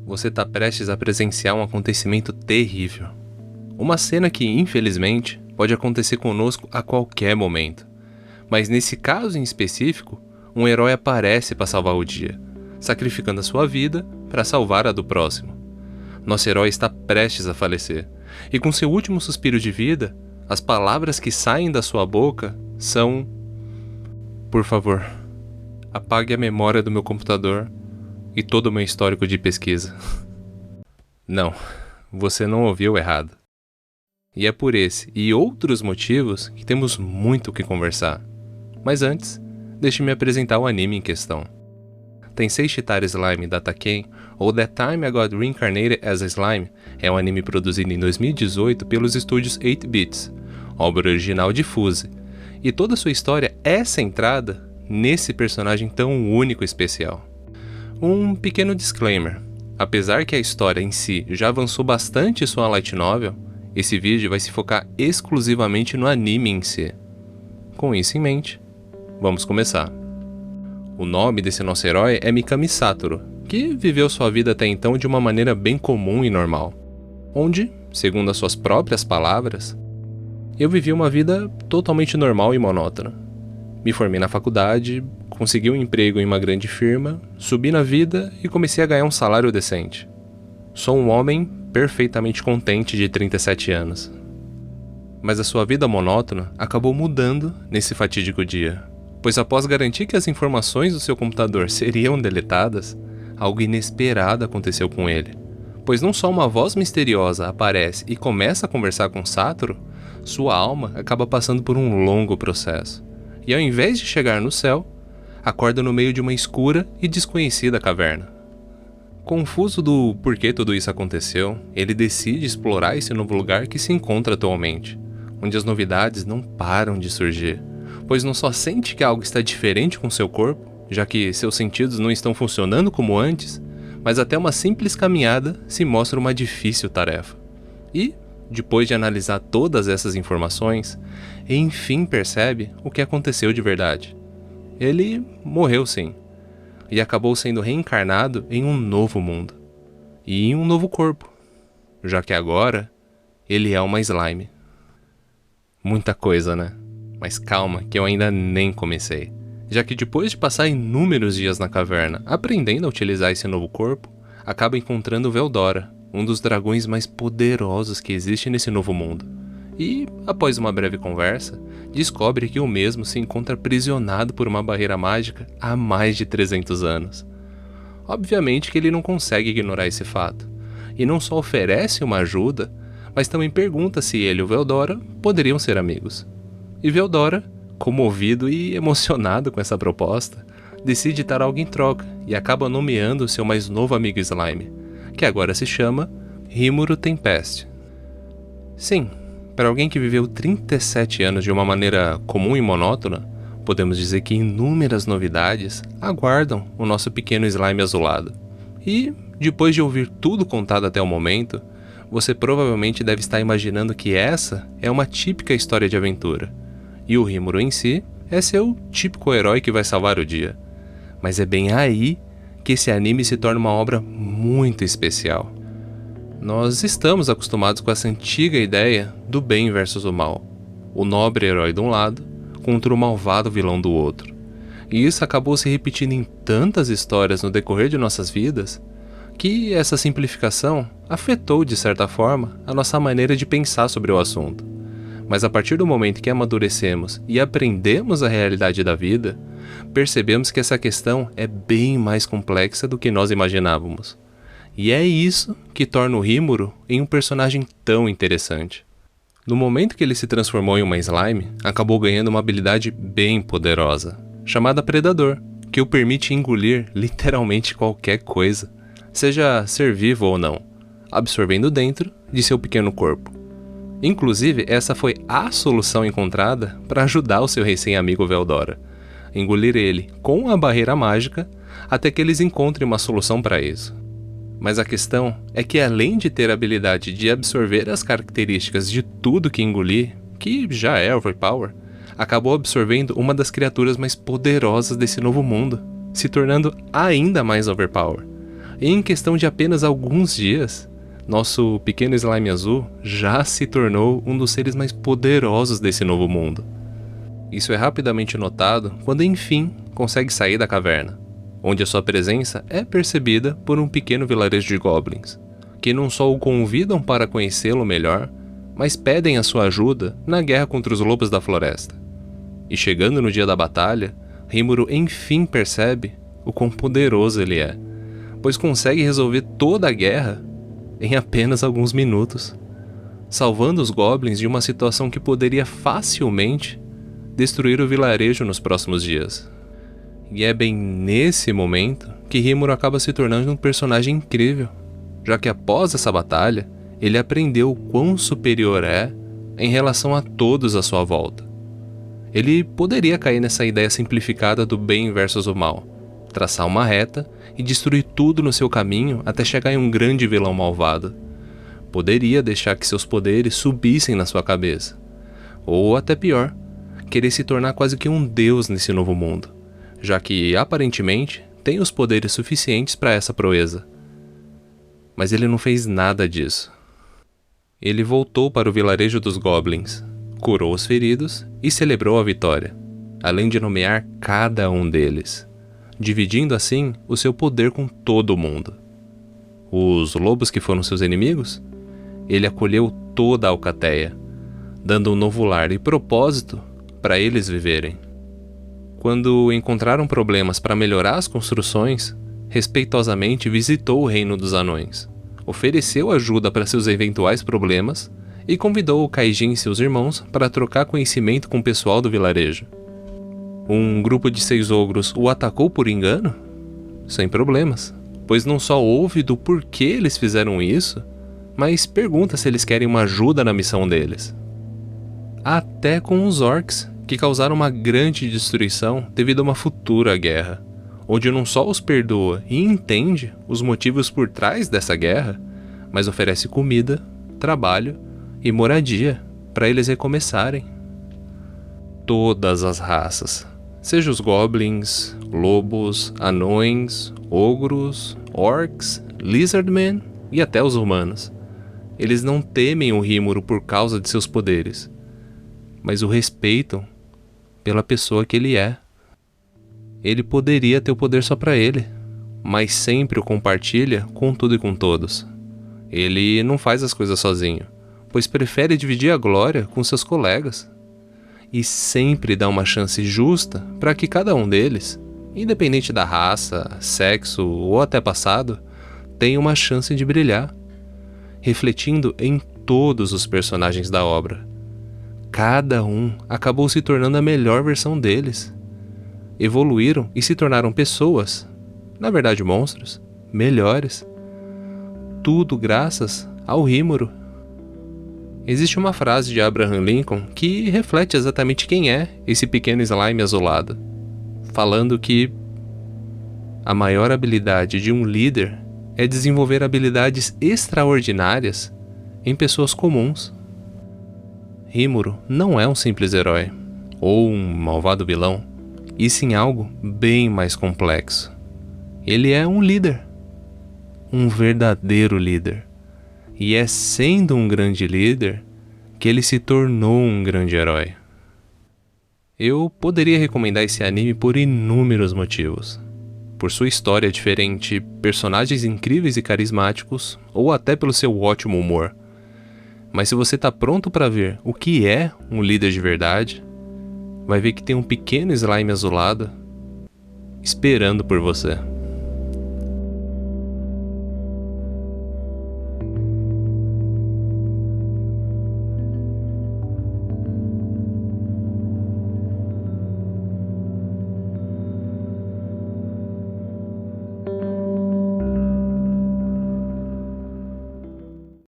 Você está prestes a presenciar um acontecimento terrível. Uma cena que, infelizmente, pode acontecer conosco a qualquer momento. Mas nesse caso em específico, um herói aparece para salvar o dia, sacrificando a sua vida para salvar a do próximo. Nosso herói está prestes a falecer, e com seu último suspiro de vida, as palavras que saem da sua boca são: por favor, apague a memória do meu computador e todo o meu histórico de pesquisa. Não, você não ouviu errado. E é por esse e outros motivos que temos muito o que conversar. Mas antes, deixe-me apresentar o anime em questão. Tensei Shitara Slime Data Ken, ou That Time I Got Reincarnated as a Slime, é um anime produzido em 2018 pelos estúdios 8-Bits, obra original de Fuse, e toda sua história é centrada nesse personagem tão único e especial. Um pequeno disclaimer: apesar que a história em si já avançou bastante em sua light novel, esse vídeo vai se focar exclusivamente no anime em si. Com isso em mente, vamos começar. O nome desse nosso herói é Mikami Satoru, que viveu sua vida até então de uma maneira bem comum e normal, onde, segundo as suas próprias palavras, eu vivi uma vida totalmente normal e monótona. Me formei na faculdade, consegui um emprego em uma grande firma, subi na vida e comecei a ganhar um salário decente. Sou um homem perfeitamente contente de 37 anos. Mas a sua vida monótona acabou mudando nesse fatídico dia, pois após garantir que as informações do seu computador seriam deletadas, algo inesperado aconteceu com ele. Pois não só uma voz misteriosa aparece e começa a conversar com Satoru, sua alma acaba passando por um longo processo. E ao invés de chegar no céu, acorda no meio de uma escura e desconhecida caverna. Confuso do porquê tudo isso aconteceu, ele decide explorar esse novo lugar que se encontra atualmente, onde as novidades não param de surgir, pois não só sente que algo está diferente com seu corpo, já que seus sentidos não estão funcionando como antes, mas até uma simples caminhada se mostra uma difícil tarefa. E, depois de analisar todas essas informações, enfim percebe o que aconteceu de verdade. Ele morreu sim, e acabou sendo reencarnado em um novo mundo, e em um novo corpo, já que agora ele é uma slime. Muita coisa, né? Mas calma, que eu ainda nem comecei, já que depois de passar inúmeros dias na caverna aprendendo a utilizar esse novo corpo, acaba encontrando Veldora, um dos dragões mais poderosos que existe nesse novo mundo. E, após uma breve conversa, descobre que o mesmo se encontra aprisionado por uma barreira mágica há mais de 300 anos. Obviamente que ele não consegue ignorar esse fato, e não só oferece uma ajuda, mas também pergunta se ele e o Veldora poderiam ser amigos. E Veldora, comovido e emocionado com essa proposta, decide dar algo em troca e acaba nomeando seu mais novo amigo Slime, que agora se chama Rimuru Tempest. Sim, para alguém que viveu 37 anos de uma maneira comum e monótona, podemos dizer que inúmeras novidades aguardam o nosso pequeno slime azulado. E, depois de ouvir tudo contado até o momento, você provavelmente deve estar imaginando que essa é uma típica história de aventura, e o Rimuru em si é seu típico herói que vai salvar o dia. Mas é bem aí que esse anime se torna uma obra muito especial. Nós estamos acostumados com essa antiga ideia do bem versus o mal, o nobre herói de um lado contra o malvado vilão do outro. E isso acabou se repetindo em tantas histórias no decorrer de nossas vidas, que essa simplificação afetou de certa forma a nossa maneira de pensar sobre o assunto. Mas a partir do momento que amadurecemos e aprendemos a realidade da vida, percebemos que essa questão é bem mais complexa do que nós imaginávamos. E é isso que torna o Rimuru em um personagem tão interessante. No momento que ele se transformou em uma slime, acabou ganhando uma habilidade bem poderosa, chamada Predador, que o permite engolir literalmente qualquer coisa, seja ser vivo ou não, absorvendo dentro de seu pequeno corpo. Inclusive, essa foi a solução encontrada para ajudar o seu recém-amigo Veldora, engolir ele com a barreira mágica até que eles encontrem uma solução para isso. Mas a questão é que, além de ter a habilidade de absorver as características de tudo que engolir, que já é overpower, acabou absorvendo uma das criaturas mais poderosas desse novo mundo, se tornando ainda mais overpower, e em questão de apenas alguns dias, nosso pequeno slime azul já se tornou um dos seres mais poderosos desse novo mundo. Isso é rapidamente notado quando enfim consegue sair da caverna, onde a sua presença é percebida por um pequeno vilarejo de goblins, que não só o convidam para conhecê-lo melhor, mas pedem a sua ajuda na guerra contra os lobos da floresta. E chegando no dia da batalha, Rimuru enfim percebe o quão poderoso ele é, pois consegue resolver toda a guerra em apenas alguns minutos, salvando os goblins de uma situação que poderia facilmente destruir o vilarejo nos próximos dias. E é bem nesse momento que Rimuru acaba se tornando um personagem incrível, já que após essa batalha, ele aprendeu o quão superior é em relação a todos à sua volta. Ele poderia cair nessa ideia simplificada do bem versus o mal, traçar uma reta e destruir tudo no seu caminho até chegar em um grande vilão malvado. Poderia deixar que seus poderes subissem na sua cabeça, ou até pior, querer se tornar quase que um deus nesse novo mundo, já que aparentemente tem os poderes suficientes para essa proeza. Mas ele não fez nada disso. Ele voltou para o vilarejo dos goblins, curou os feridos e celebrou a vitória, além de nomear cada um deles, dividindo assim o seu poder com todo mundo. Os lobos que foram seus inimigos, ele acolheu toda a alcateia, dando um novo lar e propósito para eles viverem. Quando encontraram problemas para melhorar as construções, respeitosamente visitou o reino dos anões, ofereceu ajuda para seus eventuais problemas e convidou o Kaijin e seus irmãos para trocar conhecimento com o pessoal do vilarejo. Um grupo de 6 ogros o atacou por engano? Sem problemas, pois não só ouve do porquê eles fizeram isso, mas pergunta se eles querem uma ajuda na missão deles. Até com os orcs, que causaram uma grande destruição devido a uma futura guerra, onde não só os perdoa e entende os motivos por trás dessa guerra, mas oferece comida, trabalho e moradia para eles recomeçarem. Todas as raças, seja os goblins, lobos, anões, ogros, orcs, lizardmen e até os humanos, eles não temem o Rimuru por causa de seus poderes, mas o respeitam pela pessoa que ele é. Ele poderia ter o poder só para ele, mas sempre o compartilha com tudo e com todos. Ele não faz as coisas sozinho, pois prefere dividir a glória com seus colegas. E sempre dá uma chance justa para que cada um deles, independente da raça, sexo ou até passado, tenha uma chance de brilhar, refletindo em todos os personagens da obra. Cada um acabou se tornando a melhor versão deles. Evoluíram e se tornaram pessoas, na verdade monstros, melhores. Tudo graças ao Rimuru. Existe uma frase de Abraham Lincoln que reflete exatamente quem é esse pequeno slime azulado, falando que a maior habilidade de um líder é desenvolver habilidades extraordinárias em pessoas comuns. Rimuru não é um simples herói, ou um malvado vilão, e sim algo bem mais complexo. Ele é um líder, um verdadeiro líder, e é sendo um grande líder que ele se tornou um grande herói. Eu poderia recomendar esse anime por inúmeros motivos. Por sua história diferente, personagens incríveis e carismáticos, ou até pelo seu ótimo humor. Mas se você tá pronto para ver o que é um líder de verdade, vai ver que tem um pequeno slime azulado esperando por você.